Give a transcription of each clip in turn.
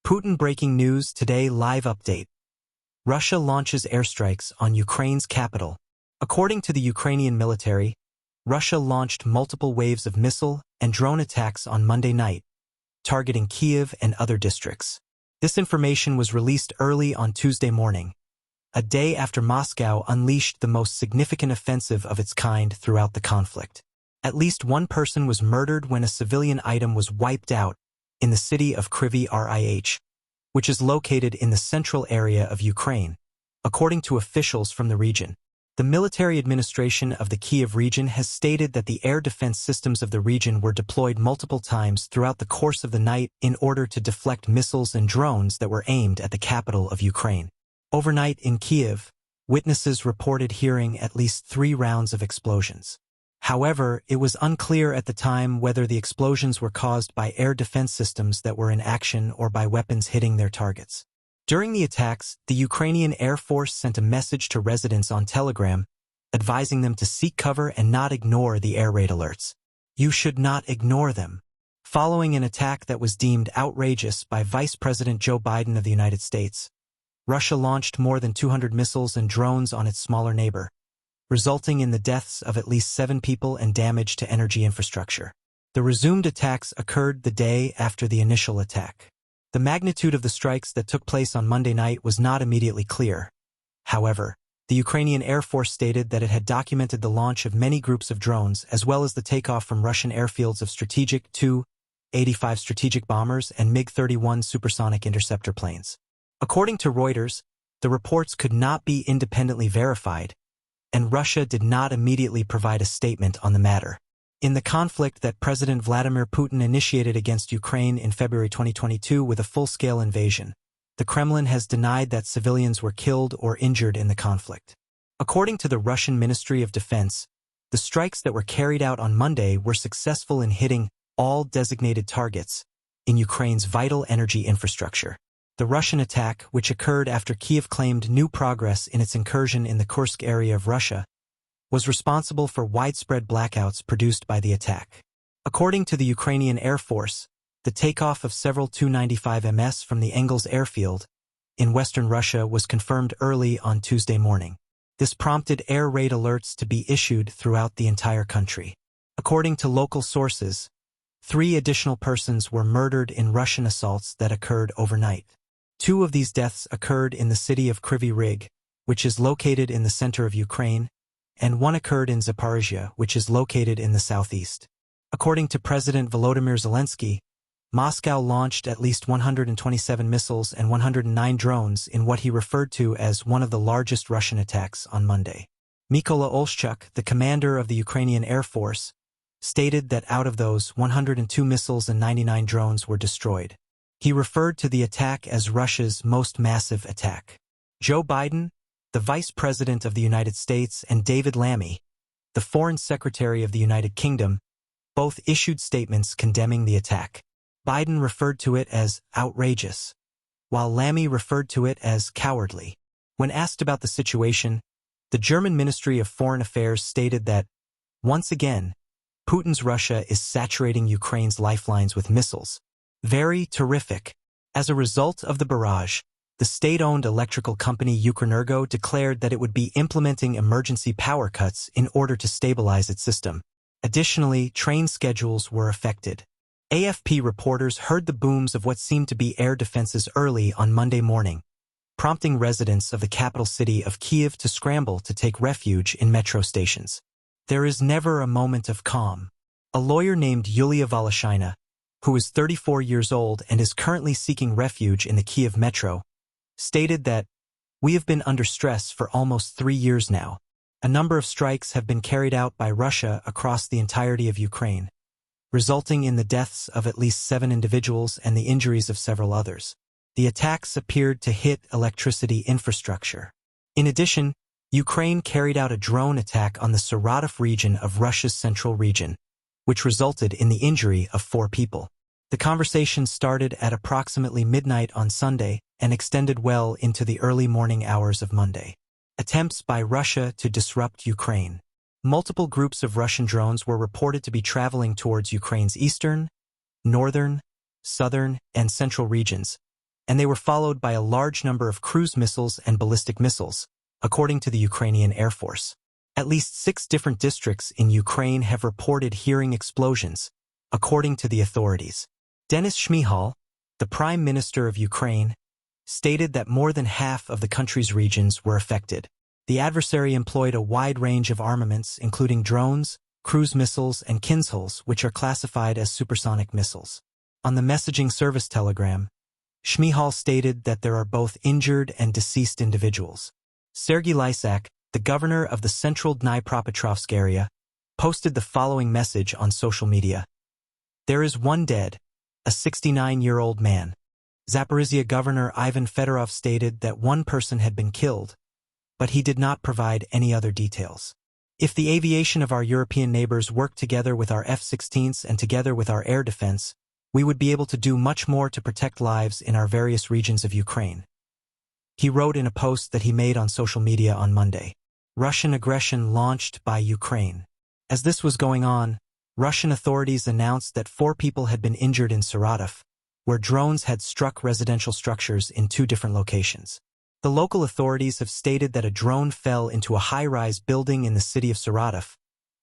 Putin Breaking News Today live update. Russia launches airstrikes on Ukraine's capital. According to the Ukrainian military, Russia launched multiple waves of missile and drone attacks on Monday night, targeting Kyiv and other districts. This information was released early on Tuesday morning, a day after Moscow unleashed the most significant offensive of its kind throughout the conflict. At least one person was murdered when a civilian item was wiped out in the city of Kryvyi Rih, which is located in the central area of Ukraine, according to officials from the region. The military administration of the Kyiv region has stated that the air defense systems of the region were deployed multiple times throughout the course of the night in order to deflect missiles and drones that were aimed at the capital of Ukraine. Overnight in Kyiv, witnesses reported hearing at least 3 rounds of explosions. However, it was unclear at the time whether the explosions were caused by air defense systems that were in action or by weapons hitting their targets. During the attacks, the Ukrainian Air Force sent a message to residents on Telegram, advising them to seek cover and not ignore the air raid alerts. You should not ignore them. Following an attack that was deemed outrageous by Vice President Joe Biden of the United States, Russia launched more than 200 missiles and drones on its smaller neighbor, resulting in the deaths of at least 7 people and damage to energy infrastructure. The resumed attacks occurred the day after the initial attack. The magnitude of the strikes that took place on Monday night was not immediately clear. However, the Ukrainian Air Force stated that it had documented the launch of many groups of drones as well as the takeoff from Russian airfields of strategic Tu-85 strategic bombers and MiG-31 supersonic interceptor planes. According to Reuters, the reports could not be independently verified, and Russia did not immediately provide a statement on the matter. In the conflict that President Vladimir Putin initiated against Ukraine in February 2022 with a full-scale invasion, the Kremlin has denied that civilians were killed or injured in the conflict. According to the Russian Ministry of Defense, the strikes that were carried out on Monday were successful in hitting all designated targets in Ukraine's vital energy infrastructure. The Russian attack, which occurred after Kyiv claimed new progress in its incursion in the Kursk area of Russia, was responsible for widespread blackouts produced by the attack. According to the Ukrainian Air Force, the takeoff of several Tu-95 from the Engels airfield in western Russia was confirmed early on Tuesday morning. This prompted air raid alerts to be issued throughout the entire country. According to local sources, 3 additional persons were murdered in Russian assaults that occurred overnight. 2 of these deaths occurred in the city of Kryvyi Rih, which is located in the center of Ukraine, and 1 occurred in Zaporizhia, which is located in the southeast. According to President Volodymyr Zelensky, Moscow launched at least 127 missiles and 109 drones in what he referred to as one of the largest Russian attacks on Monday. Mykola Olszczuk, the commander of the Ukrainian Air Force, stated that out of those, 102 missiles and 99 drones were destroyed. He referred to the attack as Russia's most massive attack. Joe Biden, the Vice President of the United States, and David Lammy, the Foreign Secretary of the United Kingdom, both issued statements condemning the attack. Biden referred to it as outrageous, while Lammy referred to it as cowardly. When asked about the situation, the German Ministry of Foreign Affairs stated that, once again, Putin's Russia is saturating Ukraine's lifelines with missiles. Very terrific. As a result of the barrage, the state-owned electrical company Ukrenergo declared that it would be implementing emergency power cuts in order to stabilize its system. Additionally, train schedules were affected. AFP reporters heard the booms of what seemed to be air defenses early on Monday morning, prompting residents of the capital city of Kyiv to scramble to take refuge in metro stations. There is never a moment of calm. A lawyer named Yulia Voloshyna, who is 34 years old and is currently seeking refuge in the Kyiv metro, stated that, "We have been under stress for almost 3 years now. A number of strikes have been carried out by Russia across the entirety of Ukraine, resulting in the deaths of at least 7 individuals and the injuries of several others. The attacks appeared to hit electricity infrastructure. In addition, Ukraine carried out a drone attack on the Saratov region of Russia's central region, which resulted in the injury of 4 people. The conversation started at approximately midnight on Sunday and extended well into the early morning hours of Monday. Attempts by Russia to disrupt Ukraine. Multiple groups of Russian drones were reported to be traveling towards Ukraine's eastern, northern, southern, and central regions, and they were followed by a large number of cruise missiles and ballistic missiles, according to the Ukrainian Air Force. At least 6 different districts in Ukraine have reported hearing explosions, according to the authorities. Denis Shmyhal, the Prime Minister of Ukraine, stated that more than half of the country's regions were affected. The adversary employed a wide range of armaments, including drones, cruise missiles, and Kinzhals, which are classified as supersonic missiles. On the messaging service Telegram, Shmyhal stated that there are both injured and deceased individuals. Sergei Lysak, the governor of the central Dnipropetrovsk area, posted the following message on social media. There is one dead, a 69-year-old man. Zaporizhia Governor Ivan Fedorov stated that one person had been killed, but he did not provide any other details. If the aviation of our European neighbors worked together with our F-16s and together with our air defense, we would be able to do much more to protect lives in our various regions of Ukraine. He wrote in a post that he made on social media on Monday. Russian aggression launched by Ukraine. As this was going on, Russian authorities announced that 4 people had been injured in Saratov, where drones had struck residential structures in 2 different locations. The local authorities have stated that a drone fell into a high-rise building in the city of Saratov,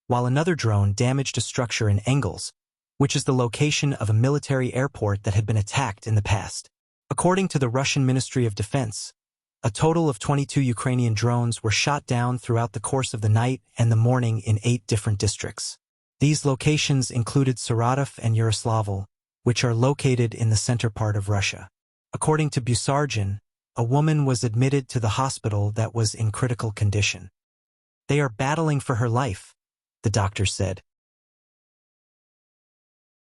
while another drone damaged a structure in Engels, which is the location of a military airport that had been attacked in the past. According to the Russian Ministry of Defense, a total of 22 Ukrainian drones were shot down throughout the course of the night and the morning in 8 different districts. These locations included Saratov and Yaroslavl, which are located in the center part of Russia. According to Busargin, a woman was admitted to the hospital that was in critical condition. They are battling for her life, the doctor said.